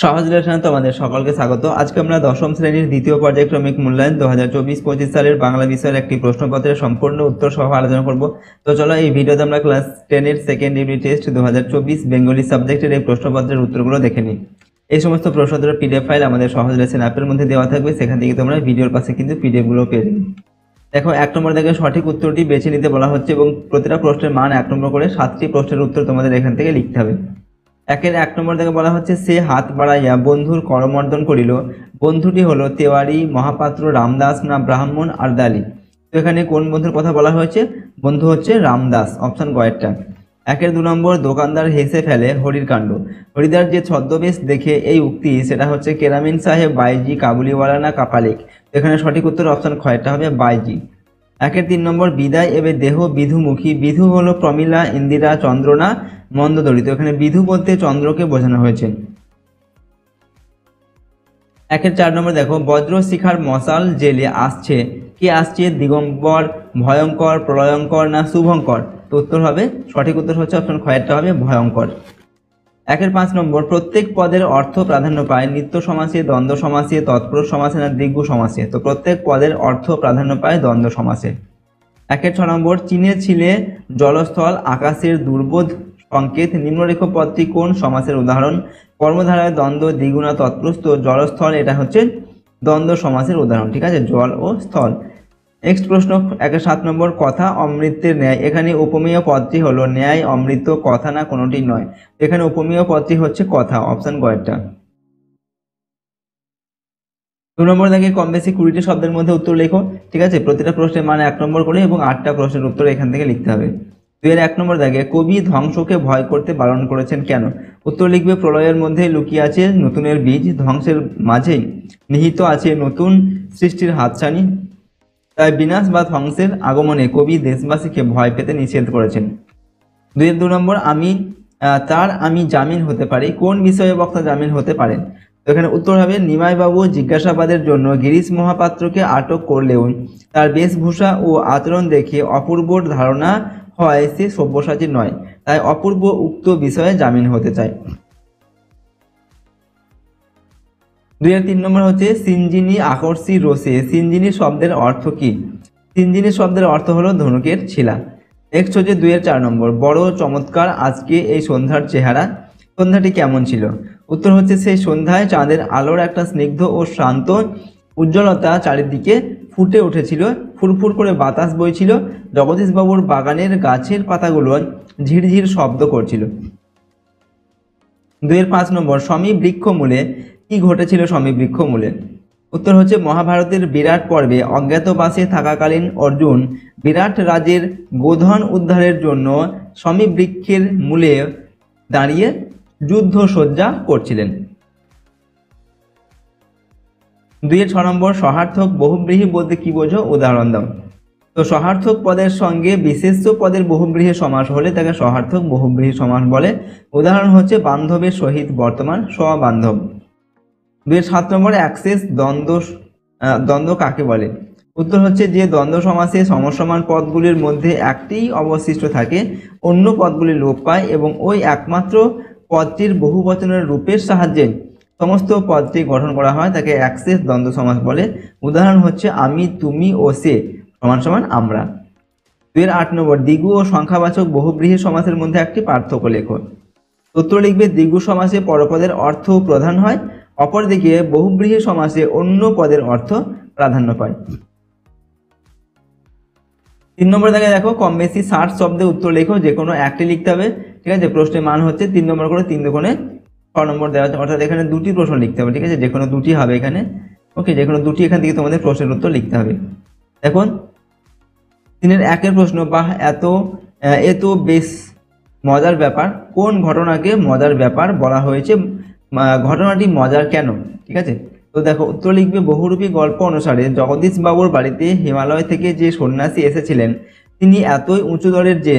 সহজ লেসনে তোমাদের সকলকে স্বাগত। আজকে আমরা দশম শ্রেণীর দ্বিতীয় পর্যায়ক্রমিক মূল্যায়ন 2024-25 সালের বাংলা বিষয়ের একটি প্রশ্নপত্রের সম্পূর্ণ উত্তর সহ আলোচনা করব। তো চলো এই ভিডিওতে আমরা ক্লাস 10 এর সেকেন্ড ইউনিট টেস্ট 2024 বেঙ্গলি সাবজেক্টের এই প্রশ্নপত্রের উত্তরগুলো দেখে নিই। এই সমস্ত প্রশ্নোত্তরের পিডিএফ ফাইল আমাদের সহজ লেসন অ্যাপের মধ্যে দেওয়া থাকবে, সেখান থেকে তোমরা ভিডিওর পাশে কিন্তু পিডিএফ গুলো পেয়ে যাবে। দেখো, 1 নম্বর থেকে সঠিক উত্তরটি বেছে নিতে বলা হচ্ছে এবং প্রতিটা প্রশ্নের মান 1 নম্বর করে 7টি প্রশ্নের উত্তর তোমাদের এখান থেকে লিখতে হবে। 1 নম্বর থেকে বলা হচ্ছে, সে হাত বাড়াইয়া বন্ধুর করমর্দন করিল। বন্ধুটি হলো তেওয়ারি, মহাপাত্র, রামদাস না ব্রাহ্মণ আর দালি। তো এখানে কোন বন্ধুর কথা বলা হয়েছে? বন্ধু হচ্ছে রামদাস, অপশন গয়েরটা। 2 নম্বর, দোকানদার হেসে ফেলে হরির কাণ্ড। হরিদার যে ছদ্মবেশ দেখে এই উক্তি, সেটা হচ্ছে কেরামিন সাহেব বাইজি, কাবুলিওয়ালা না কাপালিক। এখানে সঠিক উত্তর অপশন খয়েরটা হবে বাইজি। 3 নম্বর, বিদায় এবে দেহ বিধুমুখী। বিধু হলো প্রমিলা, ইন্দিরা, চন্দ্রনা, মন্দদরিত। এখানে বিধু বলতে চন্দ্রকে বোঝানো হয়েছে। 4 নম্বর দেখো, বজ্র শিখার মশাল জেলে আসছে। কে আসছে? দিগম্বর, ভয়ঙ্কর, প্রলয়ঙ্কর না শুভঙ্কর? তো উত্তর হবে, সঠিক উত্তর হচ্ছে অপশন খয়েরটা হবে ভয়ঙ্কর। 5 নম্বর, প্রত্যেক পদের অর্থ প্রাধান্য পায় নিত্য সমাসে, দ্বন্দ্ব সমাসে, তৎপুরুষ সমাসে না দিগ্গু সমাসে? তো প্রত্যেক পদের অর্থ প্রাধান্য পায় দ্বন্দ্ব সমাসে। 6 নম্বর, চীনে ছিলে জলস্থল আকাশের দুর্বোধ সংকেত। নিম্নরেখ পদটি কোন সমাসের উদাহরণ? কর্মধারায় দ্বন্দ্ব, দ্বিগুণা, তৎপুরুষ। তো জলস্থল এটা হচ্ছে দ্বন্দ্ব সমাসের উদাহরণ, ঠিক আছে, জল ও স্থল। নেক্সট প্রশ্ন 7 নম্বর, কথা অমৃতের ন্যায়। এখানে উপমেয় পদটি হলো ন্যায়, অমৃত, কথা না কোনোটি নয়? এখানে উপমেয় পদটি হচ্ছে কথা, অপশন গয়েরটা। 2 নম্বর থেকে কম বেশি 20টি শব্দের মধ্যে উত্তর লেখো, ঠিক আছে। প্রতিটা প্রশ্নের মান 1 নম্বর করে এবং 8টা প্রশ্নের উত্তর এখান থেকে লিখতে হবে। 1 নম্বর থেকে, কবি ধ্বংসকে ভয় করতে বারণ করেছেন কেন? উত্তর লিখবে, প্রলয়ের মধ্যে লুকিয়ে আছে নতুনের বীজ, ধ্বংসের মাঝেই নিহিত আছে নতুন সৃষ্টির হাতছানি। তাই বিনাশ বা ধ্বংসের আগমনে কবি দেশবাসীকে ভয় পেতে নিষেধ করেছেন। 2 নম্বর, আমি জামিন হতে পারি। কোন বিষয়ে বক্তা জামিন হতে পারেন? এখানে উত্তর হবে, নিমাইবাবু জিজ্ঞাসাবাদের জন্য গিরিশ মহাপাত্রকে আটক করলেও তার বেশভূষা ও আচরণ দেখে অপূর্বর ধারণা হয় সে সব্যসাচী নয়, তাই অপূর্ব উক্ত বিষয়ে জামিন হতে চায়। 3 নম্বর হচ্ছে, সিঞ্জিনী আকর্ষী রোষে। সিঞ্জিনী শব্দের অর্থ কি? সিঞ্জিনী শব্দের অর্থ হলো ধনুকের ছিলা। নেক্সট হচ্ছে 4 নম্বর, বড় চমৎকার আজকে এই সন্ধ্যার চেহারা। সন্ধ্যাটি কেমন ছিল? উত্তর হচ্ছে, সেই সন্ধ্যায় চাঁদের আলোর একটা স্নিগ্ধ ও শান্ত উজ্জ্বলতা চারিদিকে ফুটে উঠেছিল। ফুরফুর করে বাতাস বইছিল। জগদীশবাবুর বাগানের গাছের পাতাগুলো ঝিরঝির শব্দ করছিল। 5 নম্বর, শমী বৃক্ষ মূলে। কি ঘটেছিল শমী বৃক্ষ মূলে? উত্তর হচ্ছে, মহাভারতের বিরাট পর্বে অজ্ঞাতবাসে থাকাকালীন অর্জুন বিরাট রাজের গোধন উদ্ধারের জন্য শমী বৃক্ষের মূলে দাঁড়িয়ে যুদ্ধ সজ্জা করছিলেন। 6 নম্বর, সহার্থক বহুব্রীহি বলতে কি বোঝো? উদাহরণ দাও। তো সহার্থক পদের সঙ্গে বিশেষ্য পদের বহুব্রীহি সমাস হলে তাকে সহার্থক বহুব্রীহি সমাস বলে। উদাহরণ হচ্ছে, বান্ধবের সহিত বর্তমান সবান্ধব। 7 নম্বর, অ্যাক্সেস দ্বন্দ্ব কাকে বলে? উত্তর হচ্ছে, যে দ্বন্দ্ব সমাসে সমসমান পদগুলির মধ্যে একটিই অবশিষ্ট থাকে, অন্য পদগুলি লোপ পায় এবং ওই একমাত্র পদটির বহুবচনের রূপের সাহায্যে সমস্ত পদটি গঠন করা হয়, তাকে অ্যাক্সেস দ্বন্দ্ব সমাস বলে। উদাহরণ হচ্ছে, আমি, তুমি ও সে সমান সমান আমরা। 8 নম্বর, দ্বিগু ও সংখ্যাবাচক বহুব্রীহি সমাসের মধ্যে একটি পার্থক্য লেখো। উত্তর লিখবে, দ্বিগু সমাসে পরপদের অর্থ প্রধান হয়, অপরদিকে বহুব্রীহি সমাসে অন্য পদের অর্থ প্রাধান্য পায়। 3 নম্বর থেকে দেখো, কম বেশি 60 শব্দে উত্তর লেখো, যে কোনো একটি লিখতে হবে, ঠিক আছে। প্রশ্নের মান হচ্ছে 3 নম্বর করে, 3 দুগুণে 6 নম্বর দেওয়া আছে, অর্থাৎ এখানে 2টি প্রশ্ন লিখতে হবে, ঠিক আছে, যে কোনো 2টি হবে এখানে। ওকে, যে কোনো 2টি এখান থেকে তোমাদের প্রশ্নের উত্তর লিখতে হবে। দেখুন 3-1 প্রশ্ন, বাহ এ তো বেশ মজার ব্যাপার। কোন ঘটনাকে মজার ব্যাপার বলা হয়েছে? ঘটনাটি মজার কেন? ঠিক আছে। তো দেখো, উত্তর লিখবে, বহুরূপী গল্প অনুসারে জগদীশবাবুর বাড়িতে হিমালয় থেকে যে সন্ন্যাসী এসেছিলেন তিনি এতই উঁচু দরের যে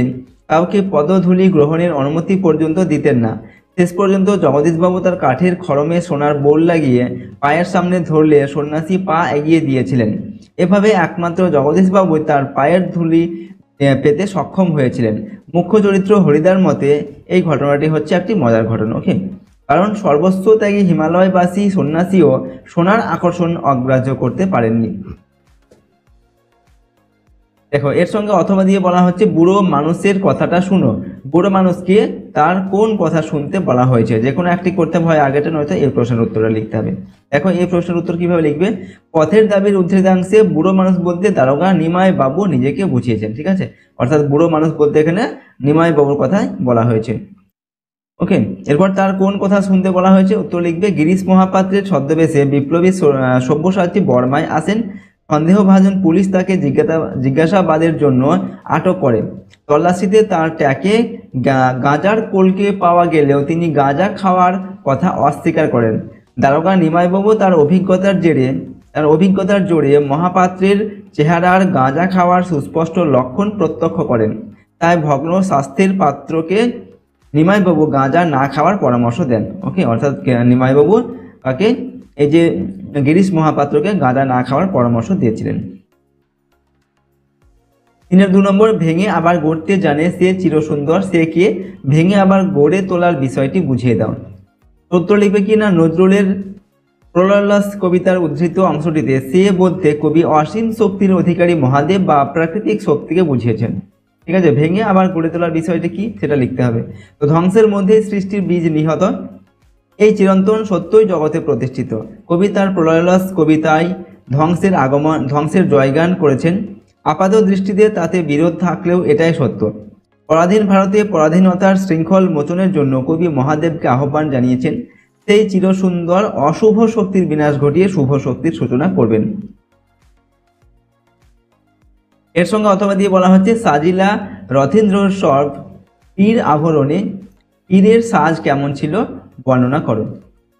কাউকে পদধূলি গ্রহণের অনুমতি পর্যন্ত দিতেন না। শেষ পর্যন্ত জগদীশবাবু তার কাঠের খড়মে সোনার বোল লাগিয়ে পায়ের সামনে ধরলে সন্ন্যাসী পা এগিয়ে দিয়েছিলেন। এভাবে একমাত্র জগদীশবাবু তার পায়ের ধুলি পেতে সক্ষম হয়েছিলেন। মুখ্য চরিত্র হরিদার মতে এই ঘটনাটি হচ্ছে একটি মজার ঘটনা। ওকে, কারণ সর্বস্ব ত্যাগী হিমালয়বাসী সন্ন্যাসীও সোনার আকর্ষণ অগ্রাহ্য করতে পারেননি। দেখো এর সঙ্গে অথবা দিয়ে বলা হচ্ছে বুড়ো মানুষের কথাটা শুনো। বুড়ো মানুষকে তার কোন কথা শুনতে বলা হয়েছে, যে কোনো একটি করতে হয় আগেটা, নয়তো এই প্রশ্নের উত্তরটা লিখতে হবে। দেখো এই প্রশ্নের উত্তর কিভাবে লিখবে, পথের দাবির উদ্ধৃতাংশে বুড়ো মানুষ বলতে দারোগা নিমাই বাবু নিজেকে বুঝিয়েছেন। ঠিক আছে, অর্থাৎ বুড়ো মানুষ বলতে এখানে নিমাই বাবুর কথাই বলা হয়েছে। ওকে, এরপর তার কোন কথা শুনতে বলা হয়েছে, উত্তর লিখবে গিরিশ মহাপাত্রের ছদ্মবেশে বিপ্লবী সব্যসাচী বর্মায় আসেন। সন্দেহভাজন পুলিশ তাকে জিজ্ঞাসাবাদের জন্য আটক করে। তল্লাশিতে তার ট্যাকে গাঁজার কলকে পাওয়া গেলেও তিনি গাঁজা খাওয়ার কথা অস্বীকার করেন। দারোগা নিমাইবাবু তার অভিজ্ঞতার জোরে মহাপাত্রের চেহারার গাঁজা খাওয়ার সুস্পষ্ট লক্ষণ প্রত্যক্ষ করেন। তাই ভগ্ন স্বাস্থ্যের পাত্রকে নিমাইবাবু গাঁজা না খাওয়ার পরামর্শ দেন। ওকে, অর্থাৎ নিমাইবাবু তাকে এই যে গিরিশ মহাপাত্রকে গাঁজা না খাওয়ার পরামর্শ দিয়েছিলেন। 2 নম্বর, ভেঙে আবার গড়তে জানে সে চিরসুন্দর, সে কে? ভেঙে আবার গড়ে তোলার বিষয়টি বুঝিয়ে দাও। উত্তর লিখবে কি না, নজরুলের প্রলয়োল্লাস কবিতার উদ্ধৃত অংশটিতে সে বলতে কবি অসীম শক্তির অধিকারী মহাদেব বা প্রাকৃতিক শক্তিকে বুঝিয়েছেন। ঠিক আছে, ভেঙে আবার গড়ে তোলার বিষয়টি কি সেটা লিখতে হবে। তো ধ্বংসের মধ্যে সৃষ্টির বীজ নিহত, এই চিরন্তন সত্যই জগতে প্রতিষ্ঠিত। কবি তার প্রলয়োল্লাস কবিতায় ধ্বংসের জয়গান করেছেন। আপাত দৃষ্টিতে তাতে বিরোধ থাকলেও এটাই সত্য। পরাধীন ভারতে পরাধীনতার শৃঙ্খল মোচনের জন্য কবি মহাদেবকে আহ্বান জানিয়েছেন। সেই চিরসুন্দর অশুভ শক্তির বিনাশ ঘটিয়ে শুভ শক্তির সূচনা করবেন। এর সঙ্গে অথবা দিয়ে বলা হচ্ছে সাজিলা রথীন্দ্র সর্ব পীর আভরণে, পীরের সাজ কেমন ছিল বর্ণনা করো।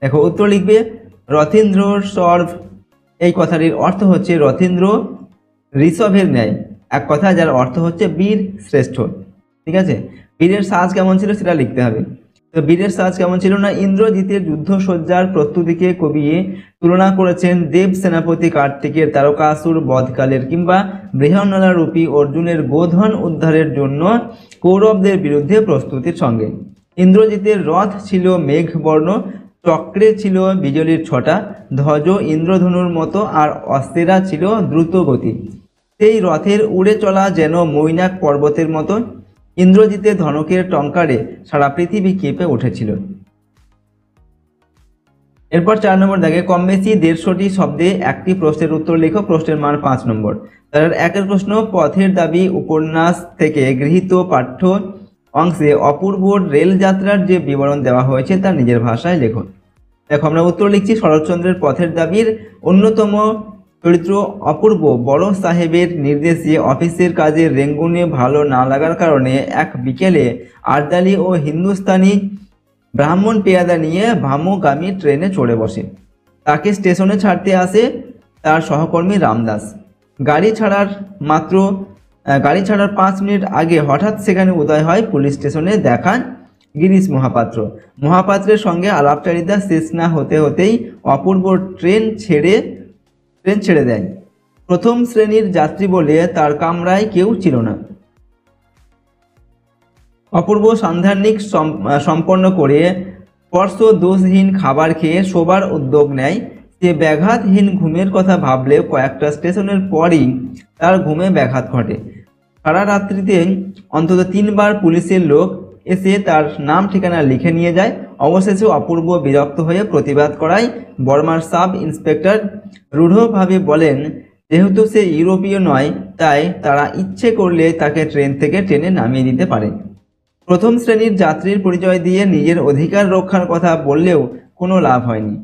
দেখো উত্তর লিখবে রথীন্দ্র সর্ব, এই কথাটির অর্থ হচ্ছে রথীন্দ্র ঋষভের ন্যায়, এক কথা যার অর্থ হচ্ছে বীর শ্রেষ্ঠ। ঠিক আছে, বীরের সাজ কেমন ছিল সেটা লিখতে হবে। তো বীরের সাজ কেমন ছিল না, ইন্দ্রজিতের যুদ্ধসজ্জার প্রস্তুতিকে কবি তুলনা করেছেন দেব সেনাপতি কার্তিকের তারকাসুর বধকালের কিংবা বৃহন্নলা রূপী অর্জুনের গোধন উদ্ধারের জন্য কৌরবদের বিরুদ্ধে প্রস্তুতির সঙ্গে। ইন্দ্রজিতের রথ ছিল মেঘবর্ণ, চক্রে ছিল বিজলির ছটা, ধ্বজ ইন্দ্রধনুর মতো, আর অস্ত্রেরা ছিল দ্রুত গতি। সেই রথের উড়ে চলা যেন মৈনাক পর্বতের মতো। ইন্দ্রজিতের ধনকের টঙ্কারে সারা পৃথিবী কেঁপে উঠেছিল। এরপর 4 নম্বর দাগে কম বেশি 150টি শব্দে একটি প্রশ্নের উত্তর লেখো। প্রশ্নের মান 5 নম্বর। তার একের প্রশ্ন, পথের দাবি উপন্যাস থেকে গৃহীত পাঠ্য অংশে অপূর্ব রেলযাত্রার যে বিবরণ দেওয়া হয়েছে তা নিজের ভাষায় লেখো। দেখো আমরা উত্তর লিখছি, শরৎচন্দ্রের পথের দাবির অন্যতম চরিত্র অপূর্ব বড় সাহেবের নির্দেশে অফিসের কাজে রেঙ্গুনে ভালো না লাগার কারণে এক বিকেলে আরদালি ও হিন্দুস্তানি ব্রাহ্মণ পেয়াদা নিয়ে ভামুগামী ট্রেনে চড়ে বসে। তাকে স্টেশনে ছাড়তে আসে তার সহকর্মী রামদাস। গাড়ি ছাড়ার 5 মিনিট আগে হঠাৎ সেখানে উদয় হয় পুলিশ স্টেশনে দেখা গিরিশ মহাপাত্রের সঙ্গে আলাপচারিতা শেষ না হতে হতেই অপূর্ব ট্রেন ছেড়ে দেয়। প্রথম শ্রেণীর যাত্রী বলে তার কামরায় কেউ ছিল না। অপূর্ব সান্ধানিক সম্পন্ন করে স্পর্শ দোষহীন খাবার খেয়ে শোবার উদ্যোগ নেয়। সে ব্যাঘাতহীন ঘুমের কথা ভাবলে কয়েকটা স্টেশনের পরই তার ঘুমে ব্যাঘাত ঘটে। সারা রাত্রিতে অন্তত 3 বার পুলিশের লোক এসে তার নাম ঠিকানা লিখে নিয়ে যায়। অবশেষে অপূর্ব বিরক্ত হয়ে প্রতিবাদ করায় বর্মার সাব ইন্সপেক্টর রূঢ়ভাবে বলেন, যেহেতু সে ইউরোপীয় নয় তাই তারা ইচ্ছে করলে তাকে ট্রেন থেকে টেনে নামিয়ে দিতে পারে। প্রথম শ্রেণীর যাত্রীর পরিচয় দিয়ে নিজের অধিকার রক্ষার কথা বললেও কোনো লাভ হয়নি।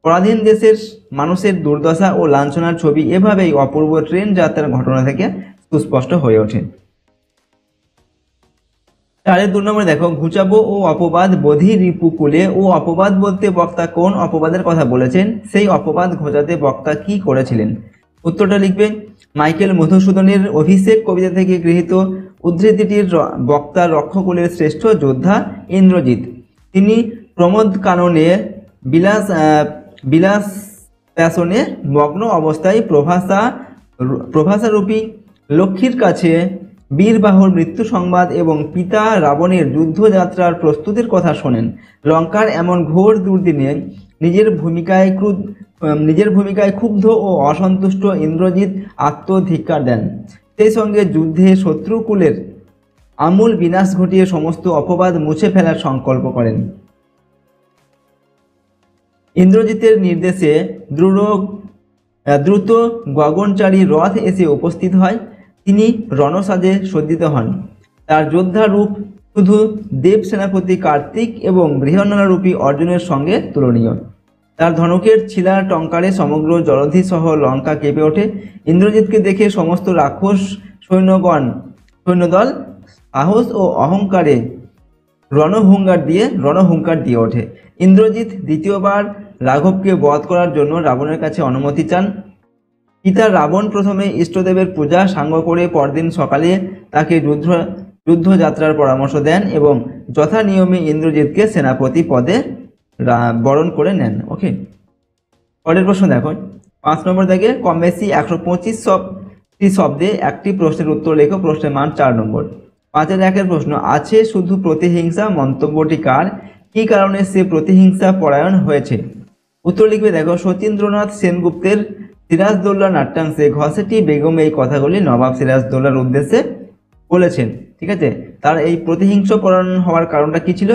পরাধীন দেশের মানুষের দুর্দশা ও লাঞ্ছনার ছবি এভাবেই অপূর্ব ট্রেন যাত্রার ঘটনা থেকে সুস্পষ্ট হয়ে ওঠে। 2 নম্বরে দেখো, ঘুচাবো ও অপবাদ বোধি রিপুকুলে। ও অপবাদ বলতে বক্তা কোন অপবাদের কথা বলেছেন, সেই অপবাদ ঘোচাতে বক্তা কি করেছিলেন। উত্তরটা লিখবে, মাইকেল মধুসূদনের অভিষেক কবিতা থেকে গৃহীত উদ্ধৃতিটির বক্তা রক্ষকুলের শ্রেষ্ঠ যোদ্ধা ইন্দ্রজিৎ। তিনি প্রমোদ কাননে বিলাস প্যাশনে মগ্ন অবস্থায় প্রভাষারূপী লক্ষ্মীর কাছে বীরবাহুর মৃত্যু সংবাদ এবং পিতা রাবণের যুদ্ধযাত্রার প্রস্তুতির কথা শোনেন। লঙ্কার এমন ঘোর দুর্দিনে নিজের ভূমিকায় ক্ষুব্ধ ও অসন্তুষ্ট ইন্দ্রজিৎ আত্মধিক্কার দেন। সেই সঙ্গে যুদ্ধে শত্রুকুলের আমূল বিনাশ ঘটিয়ে সমস্ত অপবাদ মুছে ফেলার সংকল্প করেন। ইন্দ্রজিতের নির্দেশে দ্রুত গগনচারী রথ এসে উপস্থিত হয়। তিনি রণসাজে সজ্জিত হন। তার যোদ্ধা রূপ শুধু দেব সেনাপতি কার্তিক এবং বৃহন্নলারূপী অর্জুনের সঙ্গে তুলনীয়। তার ধনুকের ছিলার টঙ্কারে সমগ্র জলধি সহ লঙ্কা কেঁপে ওঠে। ইন্দ্রজিৎকে দেখে সমস্ত রাক্ষস সৈন্যদল সাহস ও অহংকারে রণহুঙ্কার দিয়ে ওঠে। ইন্দ্রজিৎ দ্বিতীয়বার রাঘবকে বধ করার জন্য রাবণের কাছে অনুমতি চান। পিতা রাবণ প্রথমে ইষ্টদেবের পূজা সাঙ্গ করে পরদিন সকালে তাকে যুদ্ধযাত্রার পরামর্শ দেন এবং যথা নিয়মে ইন্দ্রজিৎকে সেনাপতি পদে বরণ করে নেন। ওকে, পরের প্রশ্ন দেখো 5 নম্বর দাগে কম বেশি 125 শব্দে একটি প্রশ্নের উত্তর লেখো। প্রশ্নের মান 4 নম্বর। 5-এর 1-এর প্রশ্ন, আছে শুধু প্রতিহিংসা, মন্তব্যটি কার? কি কারণে সে প্রতিহিংসা পরায়ণ হয়েছে? উত্তর লিখবে দেখো, শচীন্দ্রনাথ সেনগুপ্তের সিরাজদৌল্লা নাট্যাংশে ঘসেটি বেগম এই কথাগুলি নবাব সিরাজদৌল্লার উদ্দেশ্যে বলেছেন। ঠিক আছে, তার এই প্রতিহিংসা পরায়ণ হওয়ার কারণটা কি ছিল?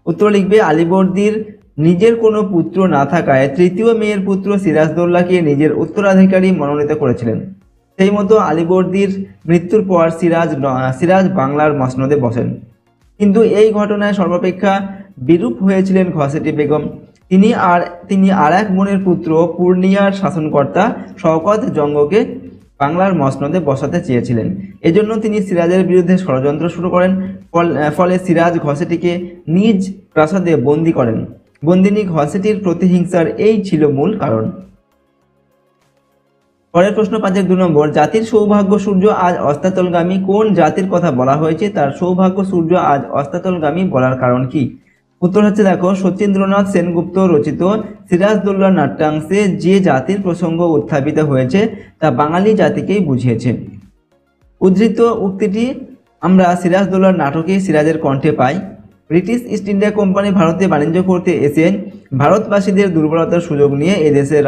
উত্তর লিখবে, আলীবর্দীর নিজের কোনো পুত্র না থাকায় তৃতীয় মেয়ের পুত্র সিরাজদৌল্লাকে নিজের উত্তরাধিকারী মনোনীত করেছিলেন। সেই মতো আলীবর্দীর মৃত্যুর পর সিরাজ বাংলার মসনদে বসেন। কিন্তু এই ঘটনায় সর্বাপেক্ষা বিরূপ হয়েছিলেন ঘসেটি বেগম। তিনি আর এক বোনের পুত্র পূর্ণিয়ার শাসনকর্তা শওকত জঙ্গকে বাংলার মসনদে বসাতে চেয়েছিলেন। এজন্য তিনি সিরাজের বিরুদ্ধে ষড়যন্ত্র শুরু করেন। ফলে সিরাজ ঘসেটিকে নিজ প্রাসাদে বন্দী করেন। বন্দিনী ঘসেটির প্রতিহিংসার এই ছিল মূল কারণ। পরের প্রশ্ন 5-এর 2 নম্বর, জাতির সৌভাগ্য সূর্য আজ অস্তাচলগামী। কোন জাতির কথা বলা হয়েছে? তার সৌভাগ্য সূর্য আজ অস্তাচলগামী বলার কারণ কি? উত্তর হচ্ছে দেখো, শচীন্দ্রনাথ সেনগুপ্ত রচিত সিরাজদৌল্লা নাট্যাংশে যে জাতির প্রসঙ্গ উত্থাপিত হয়েছে তা বাঙালি জাতিকেই বুঝিয়েছে। উদ্ধৃত উক্তিটি আমরা সিরাজদৌল্লার নাটকে সিরাজের কণ্ঠে পাই। ব্রিটিশ ইস্ট ইন্ডিয়া কোম্পানি ভারতে বাণিজ্য করতে এসে ভারতবাসীদের দুর্বলতার সুযোগ নিয়ে এদেশের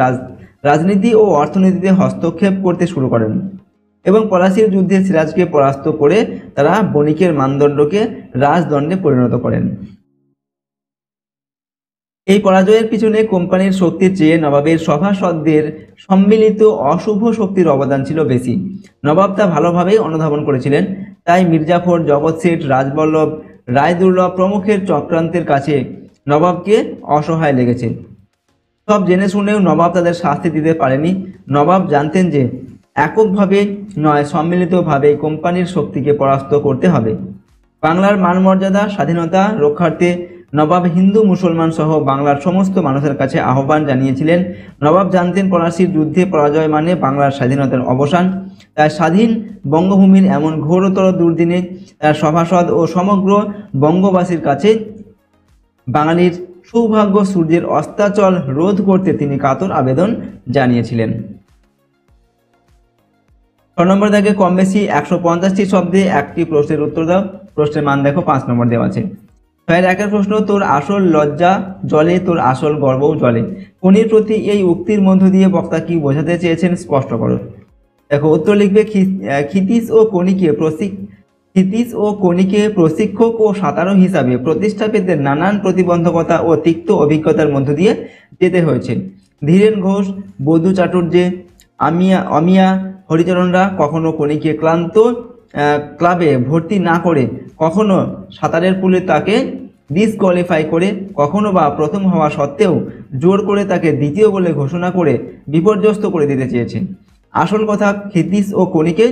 রাজনীতি ও অর্থনীতিতে হস্তক্ষেপ করতে শুরু করেন এবং পলাশির যুদ্ধে সিরাজকে পরাস্ত করে তারা বণিকের মানদণ্ডকে রাজদণ্ডে পরিণত করেন। এই পরাজয়ের পিছনে কোম্পানির শক্তির চেয়ে নবাবের সভাসদদের সম্মিলিত অশুভ শক্তির অবদান ছিল বেশি। নবাব তা ভালোভাবেই অনুধাবন করেছিলেন। তাই মির্জাফর, জগৎ শেঠ, রাজবল্লভ, রায়দুর্লভ প্রমুখের চক্রান্তের কাছে নবাবকে অসহায় লেগেছে। সব জেনে শুনেও নবাব তাদের শাস্তি দিতে পারেনি। নবাব জানতেন যে এককভাবে নয়, সম্মিলিতভাবে কোম্পানির শক্তিকে পরাস্ত করতে হবে। বাংলার মানমর্যাদা স্বাধীনতা রক্ষার্থে নবাব হিন্দু মুসলমান সহ বাংলার সমস্ত মানুষের কাছে আহ্বান জানিয়েছিলেন। নবাব জানতেন পলাশির যুদ্ধে পরাজয় মানে বাংলার স্বাধীনতার অবসান। তাই স্বাধীন বঙ্গভূমির এমন ঘোরতর দুর্দিনে তার সভাসদ ও সমগ্র বঙ্গবাসীর কাছে বাঙালির সৌভাগ্য সূর্যের অস্তাচল রোধ করতে তিনি কাতর আবেদন জানিয়েছিলেন। 6 নম্বর দাগে কম বেশি 150টি শব্দে একটি প্রশ্নের উত্তর দাও। প্রশ্নের মান দেখো, 5 নম্বর দেওয়া আছে। 6-এর 1-এর প্রশ্ন, তোর আসল লজ্জা জলে, তোর আসল গর্বও জলে। কোনির প্রতি এই উক্তির মধ্য দিয়ে বক্তা কি বোঝাতে চেয়েছেন স্পষ্ট করো। দেখো, উত্তর লিখবে, ক্ষিতীশ ও কণিকে প্রশিক্ষক ও সাঁতারু হিসাবে প্রতিষ্ঠা পেতে নানান প্রতিবন্ধকতা ও তিক্ত অভিজ্ঞতার মধ্য দিয়ে যেতে হয়েছে। ধীরেন ঘোষ, বধূ চাটুর্যে, অমিয়া হরিচরণরা কখনো কণিকে ক্লাবে ভর্তি না করে, কখনো সাঁতারের পুলে তাকে ডিসকোয়ালিফাই করে, কখনো বা প্রথম হওয়া সত্ত্বেও জোর করে তাকে দ্বিতীয় বলে ঘোষণা করে বিপর্যস্ত করে দিতে চেয়েছে। আসল কথা, ক্ষিতীশ ও কণিকে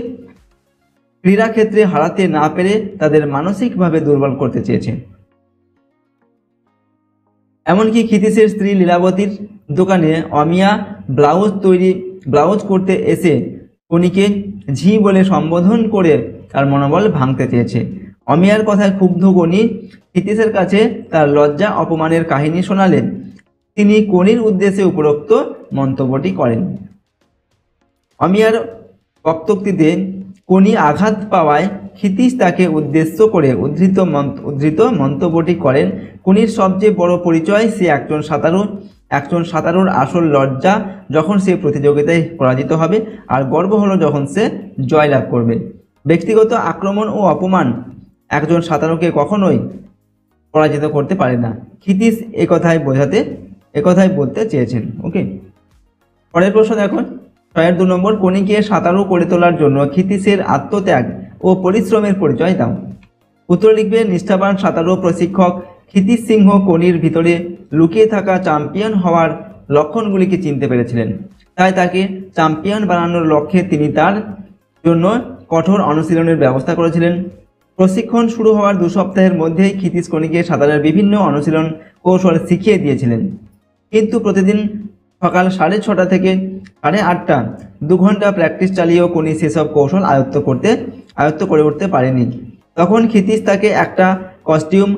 ক্রীড়াক্ষেত্রে হারাতে না পেরে তাদের মানসিকভাবে দুর্বল করতে চেয়েছে। এমনকি ক্ষিতীশের স্ত্রী লীলাবতীর দোকানে অমিয়া ব্লাউজ করতে এসে কণিকে ঝি বলে সম্বোধন করে তার মনোবল ভাঙতে চেয়েছে। অমিয়ার কথায় ক্ষুব্ধ কণি ক্ষিতীশের কাছে তার লজ্জা অপমানের কাহিনী শোনালেন। তিনি কণির উদ্দেশ্যে উপরোক্ত মন্তব্যটি করেন। অমিয়ার বক্তব্যটিতে কোনি আঘাত পাওয়ায় ক্ষিতীশ তাকে উদ্দেশ্য করে উদ্ধৃত মন্তব্যটি করেন, কোনির সবচেয়ে বড় পরিচয় সে একজন সাঁতারুর আসল লজ্জা যখন সে প্রতিযোগিতায় পরাজিত হবে, আর গর্ব হলো যখন সে জয়লাভ করবে। ব্যক্তিগত আক্রমণ ও অপমান একজন সাঁতারুকে কখনোই পরাজিত করতে পারে না। ক্ষিতীশ একথাই বলতে চেয়েছেন। ওকে, পরের প্রশ্ন দেখো 6-2 নম্বর, কোনিকে সাঁতারু করে তোলার জন্য ক্ষিতীশের আত্মত্যাগ ও পরিশ্রমের পরিচয় দাও। উত্তর লিখবে, নিষ্ঠাবান সাঁতারু প্রশিক্ষক ক্ষিতীশ সিংহ কোনির ভিতরে লুকিয়ে থাকা চ্যাম্পিয়ন হওয়ার লক্ষণগুলিকে চিনতে পেরেছিলেন, তাই তাকে চ্যাম্পিয়ন বানানোর লক্ষ্যে তিনি তার জন্য কঠোর অনুশীলনের ব্যবস্থা করেছিলেন। প্রশিক্ষণ শুরু হওয়ার 2 সপ্তাহের মধ্যেই ক্ষিতীশ কোনিকে সাঁতারের বিভিন্ন অনুশীলন কৌশল শিখিয়ে দিয়েছিলেন, কিন্তু প্রতিদিন সকাল 6:30 থেকে 8:30 2 ঘন্টা প্র্যাকটিস চালিয়েও কোনি সেসব কৌশল আয়ত্ত করে উঠতে পারেনি। তখন ক্ষিতীশ তাকে একটা কস্টিউম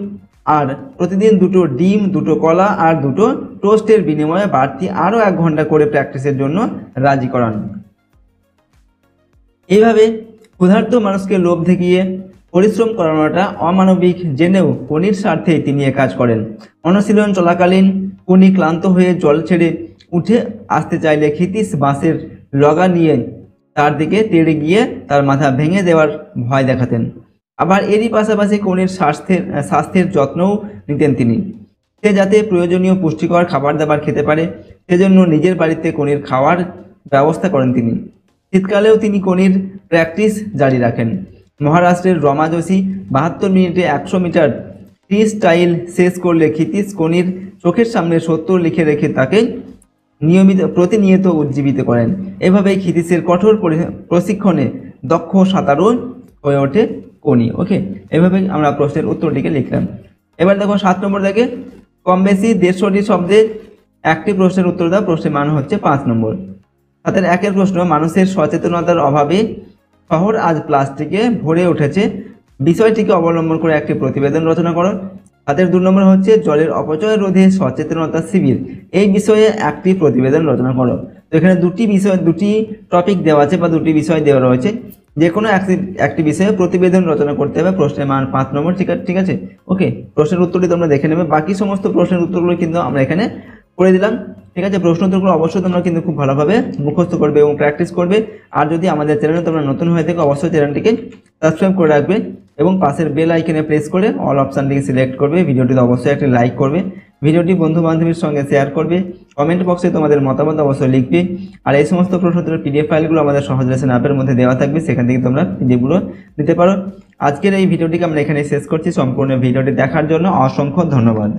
আর প্রতিদিন 2টো ডিম, 2টো কলা আর 2টো টোস্টের বিনিময়ে বাড়তি আরও 1 ঘন্টা করে প্র্যাকটিসের জন্য রাজি করান। এইভাবে ক্ষুধার্ত মানুষকে লোভ দেখিয়ে পরিশ্রম করানোটা অমানবিক জেনেও কোনির স্বার্থেই তিনি কাজ করেন। অনুশীলন চলাকালীন কোনি ক্লান্ত হয়ে জল ছেড়ে উঠে আসতে চাইলে ক্ষিতীশ বাঁশের লগা নিয়ে তার দিকে তেড়ে গিয়ে তার মাথা ভেঙে দেওয়ার ভয় দেখাতেন। আবার এরই পাশাপাশি কোনির স্বাস্থ্যের যত্নও নিতেন তিনি, সে যাতে প্রয়োজনীয় পুষ্টিকর খাবার দাবার খেতে পারে সেজন্য নিজের বাড়িতে কোনির খাওয়ার ব্যবস্থা করেন তিনি। শীতকালেও তিনি কোনির প্র্যাকটিস জারি রাখেন। মহারাষ্ট্রের রমা যোশী 72 মিনিটে 100 মিটার ফ্রি স্টাইল শেষ করলে ক্ষিতীশ কোনির চোখের সামনে 70 লিখে রেখে তাকে প্রতিনিয়ত উজ্জীবিত করেন। এভাবেই ক্ষিতীশের কঠোর প্রশিক্ষণে দক্ষ সাঁতারু হয়ে ওঠে কোনি। ওকে, এভাবেই আমরা প্রশ্নের উত্তরটিকে লিখলাম। এবার দেখো 7 নম্বর থেকে কম বেশি 150টি শব্দে একটি প্রশ্নের উত্তর দাও। প্রশ্নের মান হচ্ছে 5 নম্বর। 7-এর 1-এর প্রশ্ন, মানুষের সচেতনতার অভাবে শহর আজ প্লাস্টিকে ভরে উঠেছে, বিষয়টিকে অবলম্বন করে একটি প্রতিবেদন রচনা করো। 7-এর 2 নম্বর হচ্ছে জলের অপচয় রোধে সচেতনতা শিবির, এই বিষয়ে একটি প্রতিবেদন রচনা করো। তো এখানে দুটি টপিক দেওয়া আছে বা দুটি বিষয় দেওয়া রয়েছে, যে কোনো একটি বিষয়ে প্রতিবেদন রচনা করতে হবে। প্রশ্নের মান 5 নম্বর। ঠিক আছে। ওকে, প্রশ্নের উত্তরটি তোমরা দেখে নেবে। বাকি সমস্ত প্রশ্নের উত্তরগুলো কিন্তু আমরা এখানে করে দিলাম। ঠিক আছে, প্রশ্ন উত্তরগুলো অবশ্যই তোমরা কিন্তু খুব ভালোভাবে মুখস্থ করবে এবং প্র্যাকটিস করবে। আর যদি আমাদের চ্যানেলে তোমরা নতুন হয়ে থাকো অবশ্যই চ্যানেলটিকে সাবস্ক্রাইব করে রাখবে এবং পাশের বেল আইকনে প্রেস করে অল অপশানটিকে সিলেক্ট করবে। ভিডিওটিতে অবশ্যই একটি লাইক করবে, ভিডিওটি বন্ধু বান্ধবীর সঙ্গে শেয়ার করবে, কমেন্ট বক্সে তোমাদের মতামত অবশ্যই লিখবে। আর এই সমস্ত প্রশ্নোত্তরের পিডিএফ ফাইলগুলো আমাদের সহজ লেসন অ্যাপের মধ্যে দেওয়া থাকবে, সেখান থেকে তোমরা পিডিএফগুলো নিতে পারো। আজকের এই ভিডিওটিকে আমরা এখানে শেষ করছি। সম্পূর্ণ ভিডিওটি দেখার জন্য অসংখ্য ধন্যবাদ।